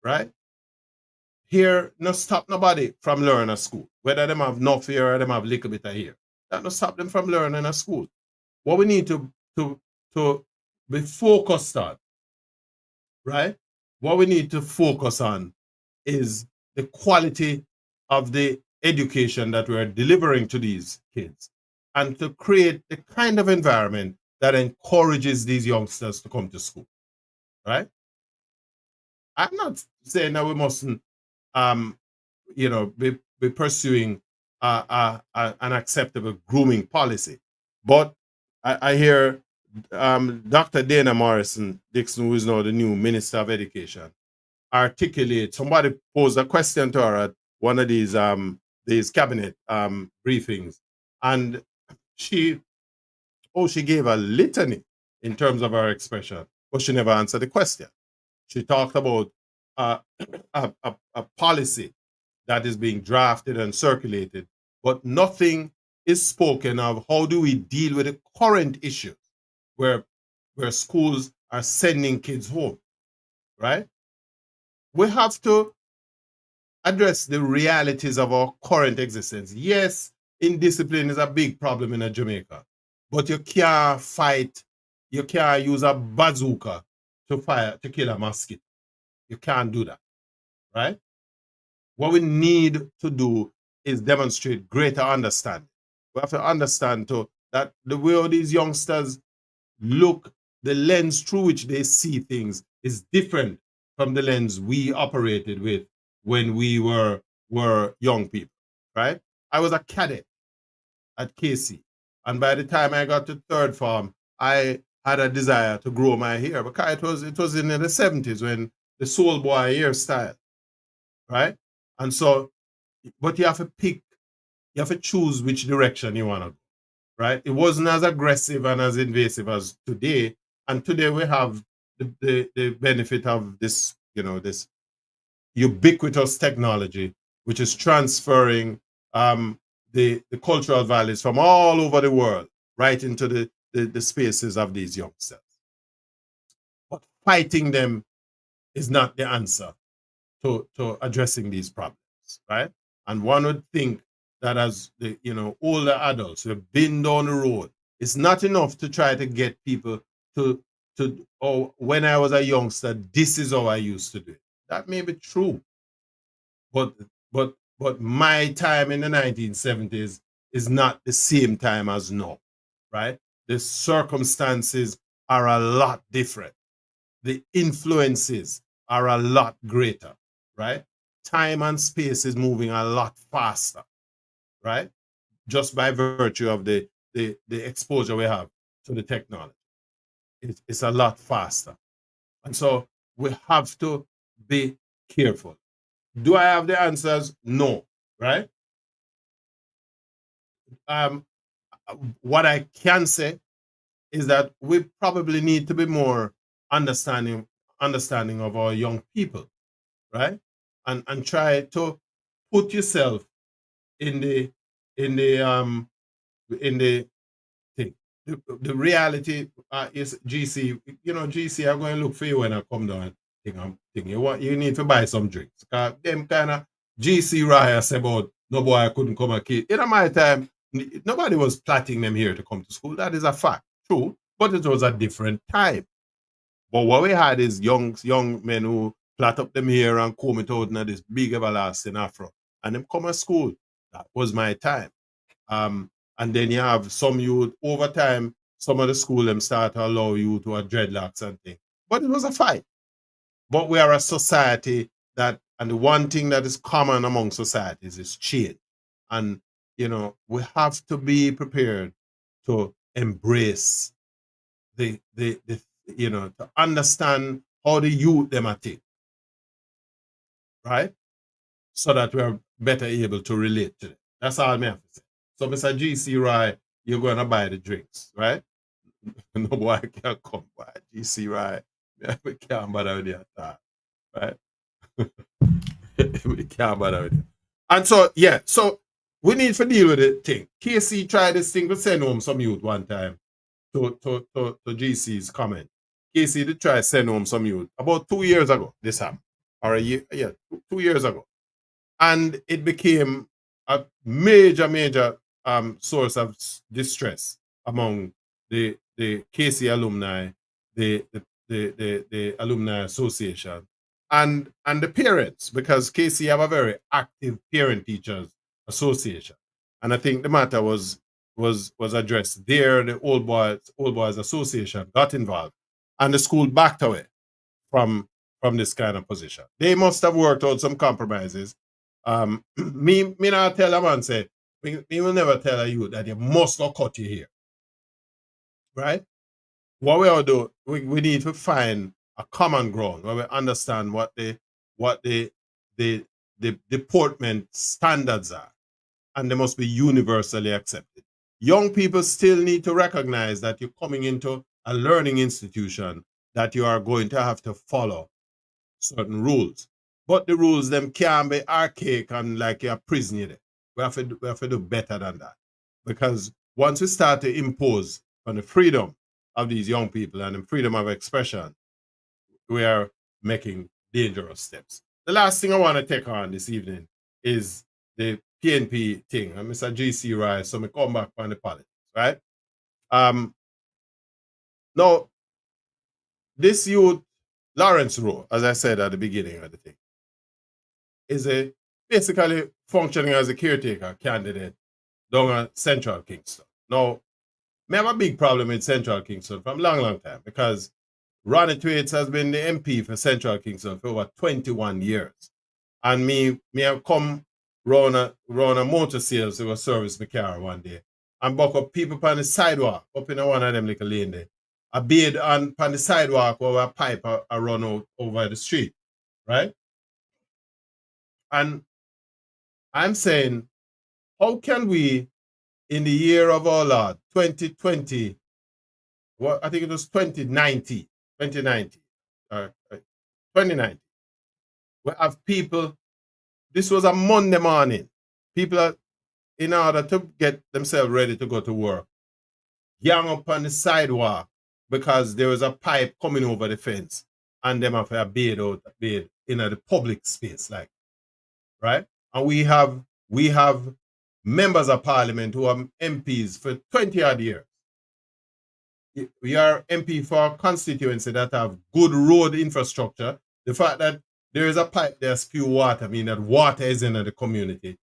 right? Here, no stop nobody from learning at school. Whether them have enough hair or them have a little bit of hair. That no stop them from learning at school. What we need to be focused on, right? What we need to focus on is the quality of the education that we're delivering to these kids, and to create the kind of environment that encourages these youngsters to come to school, right? I'm not saying that we mustn't be pursuing an acceptable grooming policy. But I hear Dr. Dana Morrison Dixon, who is now the new Minister of Education, articulate. Somebody posed a question to her at one of these cabinet briefings, and she gave a litany in terms of her expression, but she never answered the question. She talked about uh, a policy that is being drafted and circulated, but nothing is spoken of how do we deal with the current issues where schools are sending kids home, right? We have to address the realities of our current existence. Yes, indiscipline is a big problem in Jamaica, but you can't fight, you can't use a bazooka to kill a mosquito. You can't do that, right? What we need to do is demonstrate greater understanding. We have to understand too that the way all these youngsters look, the lens through which they see things is different from the lens we operated with when we were young people, right? I was a cadet at KC, and by the time I got to third form, I had a desire to grow my hair because it was in the 70s when the soul boy hairstyle, right? And so, but you have to pick, you have to choose which direction you want to go, right? It wasn't as aggressive and as invasive as today. And today we have the benefit of this, this ubiquitous technology, which is transferring the cultural values from all over the world right into the spaces of these youngsters. But fighting them is not the answer to addressing these problems, right? And one would think that as the older adults who have been down the road, it's not enough to try to get people to oh, when I was a youngster, this is how I used to do it. That may be true, but my time in the 1970s is not the same time as now, right? The circumstances are a lot different. The influences are a lot greater, right? Time and space is moving a lot faster, right? Just by virtue of the exposure we have to the technology. It's a lot faster. And so we have to be careful. Do I have the answers? No, right? Um, what I can say is that we probably need to be more understanding of our young people, right? And try to put yourself in the in the um in the thing. The reality is GC. GC, I'm going to look for you when I come down. You need to buy some drinks. Cause them kind of GC riots about no boy I couldn't come a kid. In my time, nobody was plotting them here to come to school. That is a fact. True. But it was a different time. But what we had is young men who plait up them hair and comb it out in this big everlasting afro. And them come to school. That was my time. And then you have some youth over time, some of the school them start to allow you to have dreadlocks and things. But it was a fight. But we are a society and the one thing that is common among societies is change. And we have to be prepared to embrace the to understand how the youth them are think, right? So that we're better able to relate to them. That's all I have to say. So Mr. GC Rye, you're gonna buy the drinks, right? No boy can come by GC Rye. We can't bother with the attack, right? We can't bother with it. And so, yeah, so we need to deal with the thing. KC tried this thing to send home some youth one time to GC's comment. KC did try to send home some youth about 2 years ago. This happened. Or a year, yeah, 2 years ago. And it became a major source of distress among the KC alumni, the alumni association, and the parents, because KC have a very active parent teachers association, and I think the matter was addressed there. The old boys association got involved, and the school backed away from from this kind of position. They must have worked out some compromises. Me not tell a man say, me will never tell you that you must not cut your hair, right? What we all do, we need to find a common ground where we understand what the deportment standards are, and they must be universally accepted. Young people still need to recognize that you're coming into a learning institution, that you are going to have to follow certain rules. But the rules them can't be archaic and like you're a prisoner. We have to do better than that. Because once we start to impose on the freedom of these young people and the freedom of expression, we are making dangerous steps. The last thing I want to take on this evening is the PNP thing. And Mr. GC Rice, so I come back on the politics, right? Now, this youth, Lawrence Rowe, as I said at the beginning of the thing, is basically functioning as a caretaker candidate down at Central Kingston. Now, I have a big problem with Central Kingston from a long, long time because Ronnie Thwaites has been the MP for Central Kingston for over 21 years. And me have come round a motor sales to service my car one day and buck up people on the sidewalk up in one of them little lane there. I bathe on the sidewalk over a pipe I run out over the street, right? And I'm saying, how can we, in the year of our Lord, 2020, well, I think it was 2090, we have people, this was a Monday morning, people are, in order to get themselves ready to go to work, gang up on the sidewalk because there was a pipe coming over the fence and them have a bed in the public space, like, right? And we have members of parliament who are MPs for 20 odd years. We are MP for a constituency that have good road infrastructure. The fact that there is a pipe there spew water, I mean that water is in the community.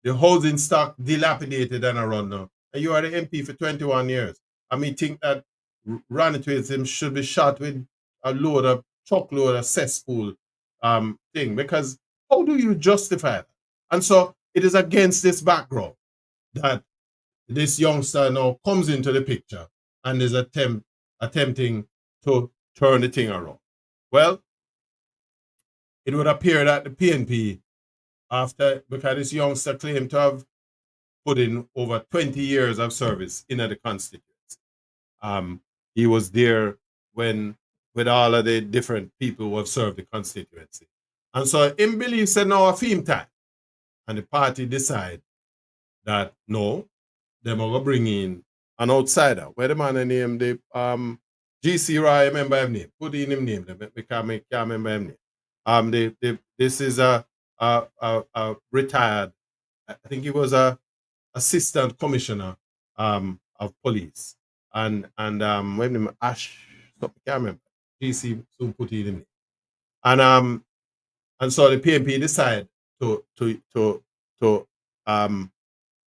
The housing stock dilapidated and around now. And you are the MP for 21 years. I mean, think that Ronnie Thwaites should be shot with a truckload of cesspool thing, because how do you justify that? And so it is against this background that this youngster now comes into the picture and is attempting to turn the thing around. Well, it would appear that the PNP, because this youngster claimed to have put in over 20 years of service in the constituency. He was there with all of the different people who have served the constituency. And so him believes that now a theme time. And the party decide that no, they are going to bring in an outsider. Where the man named the GC Roy, I remember his name. Put in his name, I can't remember his name. This is a retired, I think he was a assistant commissioner of police. And when him Ash, I can't remember. GC soon put in his name. And so the PNP decide to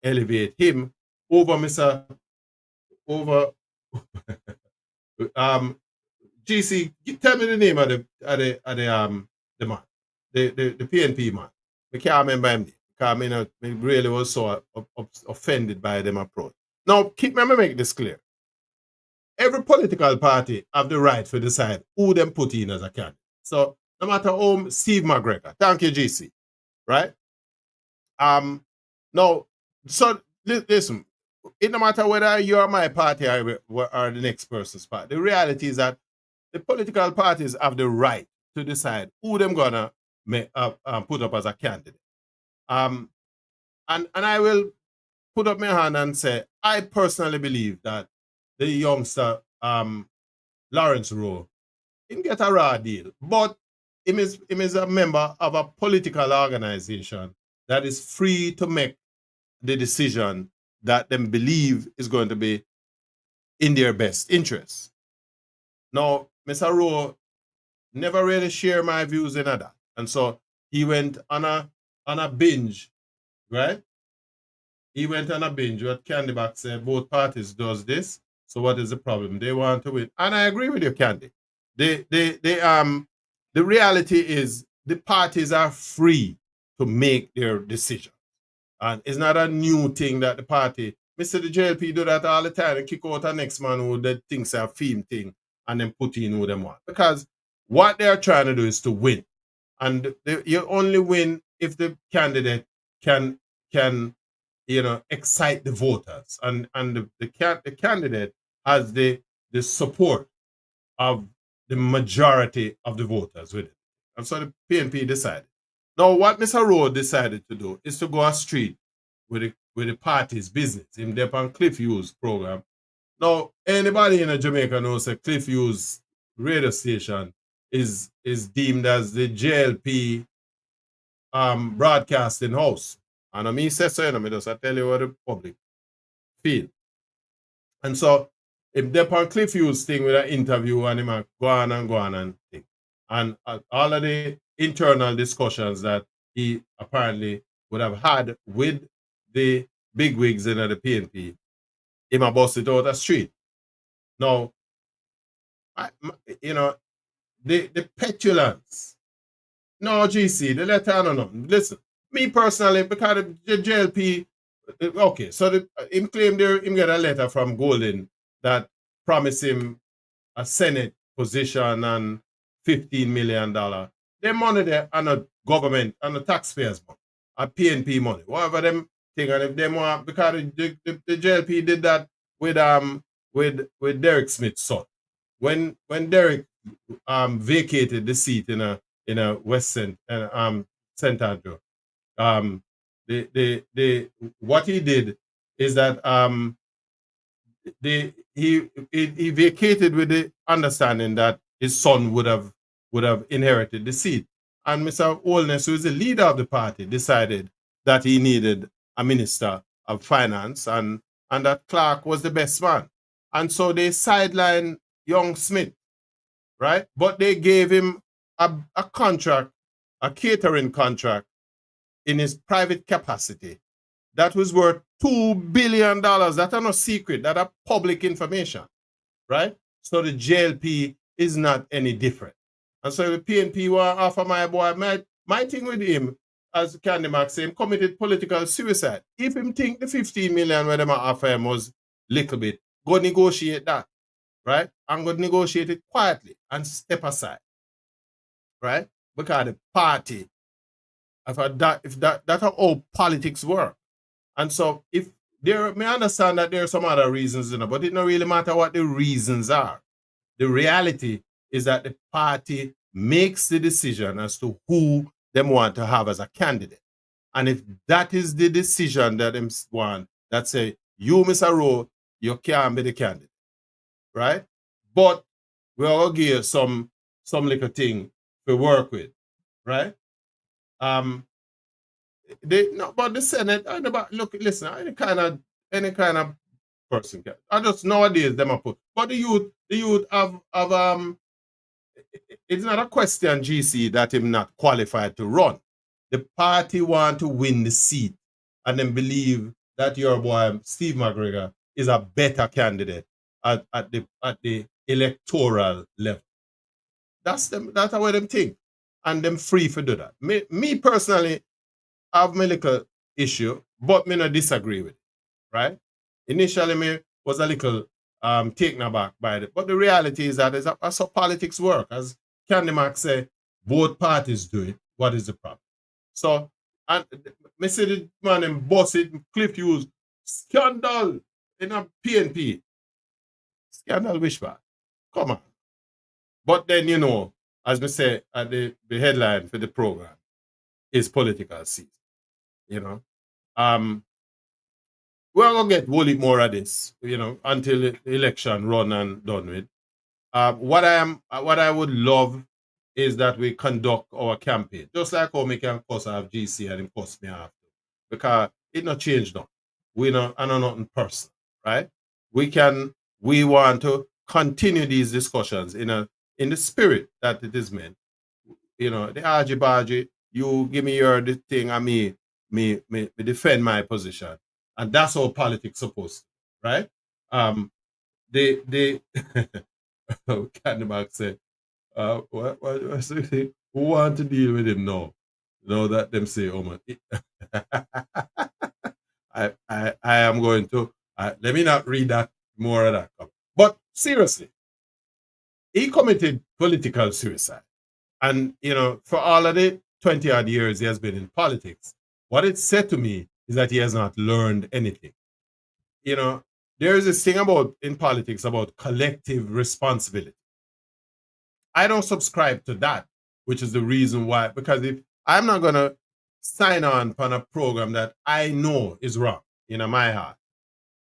elevate him over GC. Tell me the name of the man, the PNP man. I can't remember him because I really was so offended by them approach. Now, let me make this clear. Every political party have the right to decide who them put in as a candidate. So no matter who, Steve McGregor, thank you, GC, right? Now, so listen, it no matter whether you're my party or the next person's party, the reality is that the political parties have the right to decide who them gonna put up as a candidate. And I will put up my hand and say, I personally believe that the youngster Lawrence Rowe, he get a raw deal, but he is a member of a political organization that is free to make the decision that them believe is going to be in their best interest. Now, Mr. Rowe never really shared my views in that. And so he went on a binge, right? He went on a binge where Candy Back said both parties does this. So what is the problem? They want to win. And I agree with you, Candy. They the reality is the parties are free to make their decision. And it's not a new thing that the party, Mr. The JLP do that all the time and kick out a next man who they thinks a theme thing and then put in who them want. Because what they're trying to do is to win. And you only win if the candidate can excite the voters. And the candidate has the support of the majority of the voters with it. And so the PNP decided. Now, what Mr. Rowe decided to do is to go a street with the party's business. Him there on Cliff Hughes program. Now, anybody in Jamaica knows that Cliff Hughes radio station is deemed as the JLP broadcasting house. And I mean, say so, I just I tell you what the public feel. And so, if they're on Cliff Hughes thing with an interview and him go on and thing. And all of the internal discussions that he apparently would have had with the bigwigs in the PNP, him a bust it out the street. Now, the petulance. No, GC, the letter, I don't know. Listen, me personally, because the JLP, okay, so him claim there, him get a letter from Golden that promised him a Senate position and $15 million. Their money there and a government and the taxpayers' money, a PNP money, whatever them thing. And if they want, because the JLP did that with Derek Smith's son. When Derek vacated the seat in a West St. St. Andrew, what he did is that he vacated with the understanding that his son would have inherited the seat. And Mr. Holness, who is the leader of the party, decided that he needed a minister of finance and that Clark was the best man. And so they sidelined young Smith, right? But they gave him a contract, a catering contract in his private capacity that was worth $2 billion. That's no secret. That's public information, right? So the JLP is not any different. And so the PNP want to offer my boy, my thing with him, as Candy Max said, committed political suicide. If him think the 15 million where them offer him was little bit, go negotiate that, right? And go negotiate it quietly and step aside, right? Because the party, that's how politics work. And so if there, may understand that there are some other reasons, but it don't really matter what the reasons are. The reality is that the party makes the decision as to who them want to have as a candidate. And if that is the decision that them want, that say, you, Mr. Rowe, you can't be the candidate, right? But we're going to give you some little thing to work with, right? But the Senate, look, listen, any kind of person can. I just nowadays them put. But the youth have it's not a question, GC, that him not qualified to run. The party want to win the seat and then believe that your boy Steve McGregor is a better candidate at the electoral level. That's how them think. And them free for do that. Me personally, I have my little issue, but me not disagree with it, right? Initially, me was a little taken aback by it. But the reality is that that's how politics work. As Candy Max say, both parties do it. What is the problem? So, and me see the man and boss it, Cliff Hughes, scandal in a PNP. Scandal wish back. Come on. But then, as we say at the headline for the program, is political season. We're gonna get a little more of this, until the election run and done with. What I would love is that we conduct our campaign just like how we can cuss off GC and him cuss me after, because it not changed now. We not I know nothing personal, right? We want to continue these discussions in the spirit that it is meant. The argy bargy, you give me your thing and me defend my position. And that's how politics supposed to, right? The Candymark said, Who want to deal with him now? Now that them say, oh man, I am going to, let me not read that more of that. But seriously, he committed political suicide. And, for all of the 20 odd years he has been in politics, what it said to me is that he has not learned anything. There is this thing in politics about collective responsibility. I don't subscribe to that, which is the reason why, because if I'm not going to sign on a program that I know is wrong in my heart,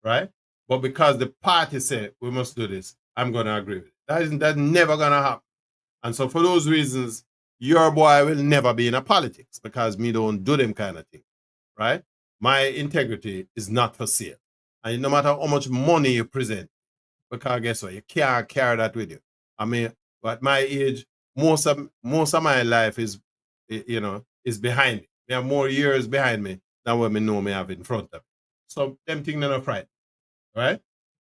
right? But because the party said we must do this, I'm going to agree with it. That's never going to happen. And so for those reasons, your boy will never be in a politics because me don't do them kind of thing, right? My integrity is not for sale. And no matter how much money you present, because guess what, you can't carry that with you. I mean, at my age, most of my life is behind me. There are more years behind me than what me know me have in front of me. So them things are right. Right?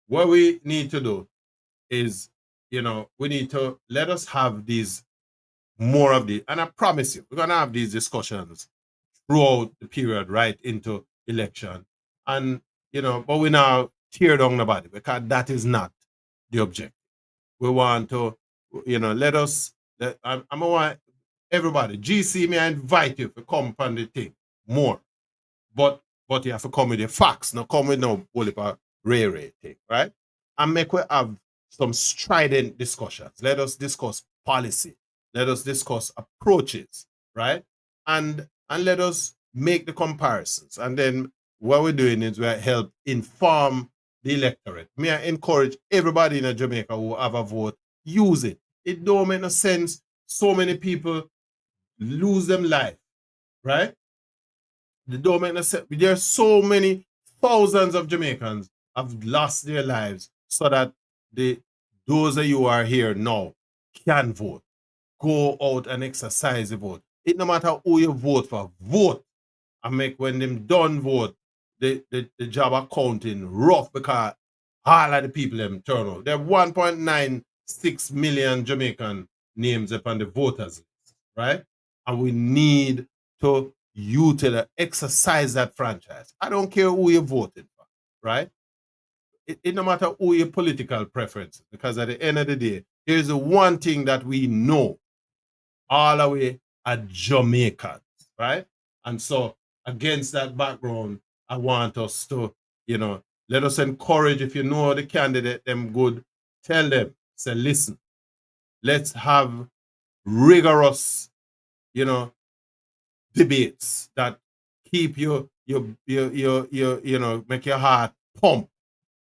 What we need to do is, we need to let us have these more of these. And I promise you, we're gonna have these discussions throughout the period right into election. And but we now tear down the body because that is not the objective. We want to, let us. I'm gonna want everybody. GC, may I invite you to come on the thing more, but you have to come with the facts, not come with no ray thing, right? And make we have some strident discussions. Let us discuss policy. Let us discuss approaches, right? And let us make the comparisons. And then what we're doing is we help inform the electorate. May I encourage everybody in Jamaica who have a vote, use it. It don't make no sense. So many people lose them life, right? It don't make no sense. There are so many thousands of Jamaicans have lost their lives so that those of you who are here now can vote. Go out and exercise the vote. It no matter who you vote for, vote. And make when them done vote, the job of counting rough because all of the people them turn out. There are 1.96 million Jamaican names upon the voters list, right? And we need to exercise that franchise. I don't care who you voted for, right? It no matter who your political preference, because at the end of the day, here's the one thing that we know all the way at Jamaicans, right? And so against that background, I want us to, let us encourage, if you know the candidate, them good, tell them, say, listen, let's have rigorous, debates that keep make your heart pump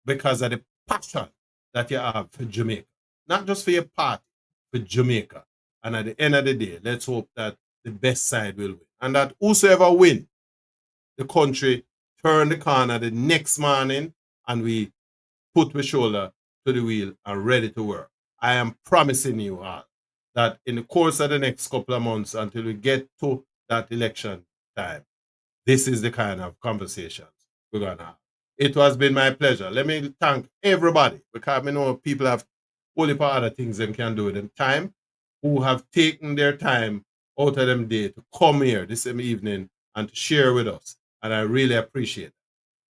because of the passion that you have for Jamaica. Not just for your party, for Jamaica. And at the end of the day, let's hope that the best side will win. And that whosoever win, the country turn the corner the next morning and we put the shoulder to the wheel and ready to work. I am promising you all that in the course of the next couple of months until we get to that election time, this is the kind of conversations we're going to have. It has been my pleasure. Let me thank everybody because I know people have only for other things they can do with them time, who have taken their time out of them day to come here this evening and to share with us. And I really appreciate it.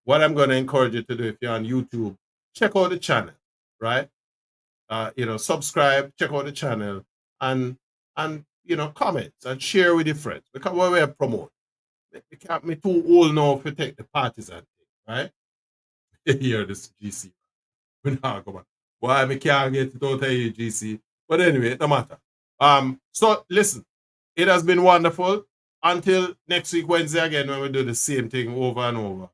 What I'm going to encourage you to do if you're on YouTube, check out the channel, right? Subscribe, check out the channel, and comment and share with your friends because we're promoting. We can't be too old now to take the partisan thing, right? Here, this GC. We not come on. Why we can't get it out of here, GC? But anyway, it no matter. So listen, it has been wonderful. Until next week, Wednesday again, when we do the same thing over and over.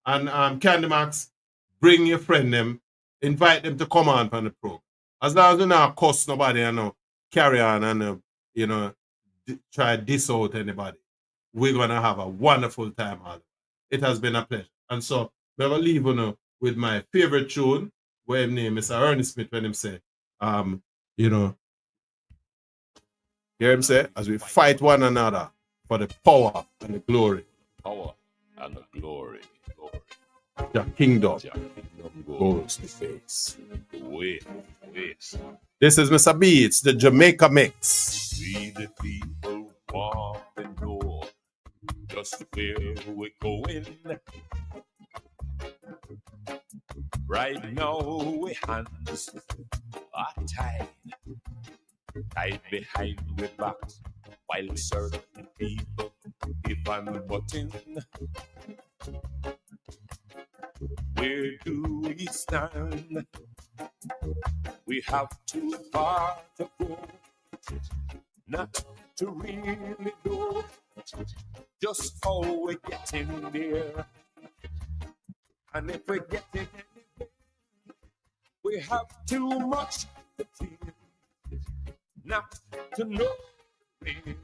And Candy Max, bring your friend them, invite them to come on from the program. As long as you not cuss nobody and carry on and try to diss out anybody, we're gonna have a wonderful time. It has been a pleasure. And so we're gonna leave with my favorite tune, where his name is Ernest Smith when him say, hear him say, as we fight one another for the power and the glory. Power and the glory. Your kingdom goes to face. Wait. This is Mr. B. It's the Jamaica mix. See the people walk and know just where we're going. Right now, we hands are tied behind the backs, while certain people keep on butting. Where do we stand? We have too far to go, not to really know just how we're getting there. And if we're getting anywhere, we have too much to feel, not to know the range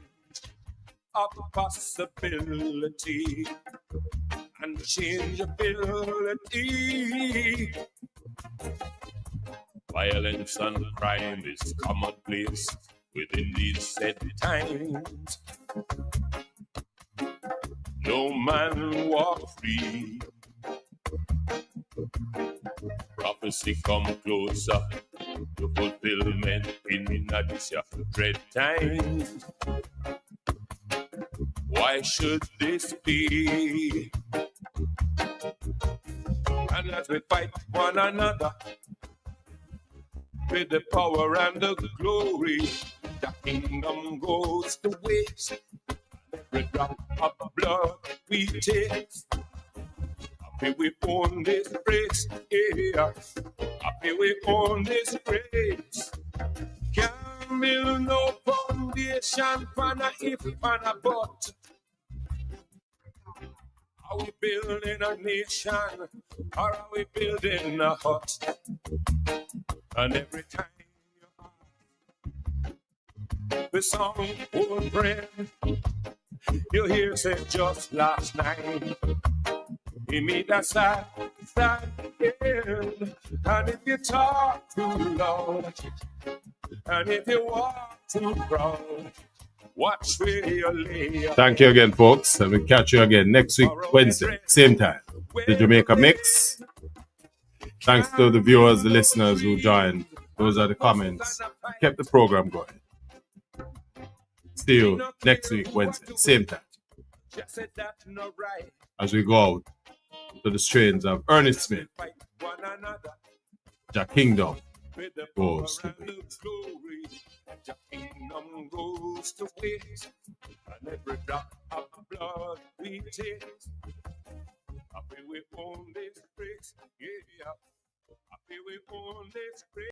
of possibility and changeability. Violence and crime is commonplace within these set times. No man walk free. Prophecy come closer to fulfillment in this dread times. Why should this be? And as we fight one another with the power and the glory, the kingdom goes to waste. Every drop of blood we taste. Happy we own this race, yeah. Happy we own this race. Can't build no foundation for a if and a but. Are we building a nation or are we building a hut? And every time the song old friend, you hear say just last night, he made that sad end. And if you talk too loud, and if you walk too proud, watch where you lay. Thank you again, folks. And we'll catch you again next week, Wednesday, same time. The Jamaica Mix. Thanks to the viewers, the listeners who joined. Those are the comments. Kept the program going. See you next week, Wednesday, same time. As we go out to the strains of Ernest Smith, Jah Kingdom goes to waste. Jah kingdom goes to waste, and every drop of blood we taste. Happy we own this grace, yeah. Happy we own this grace.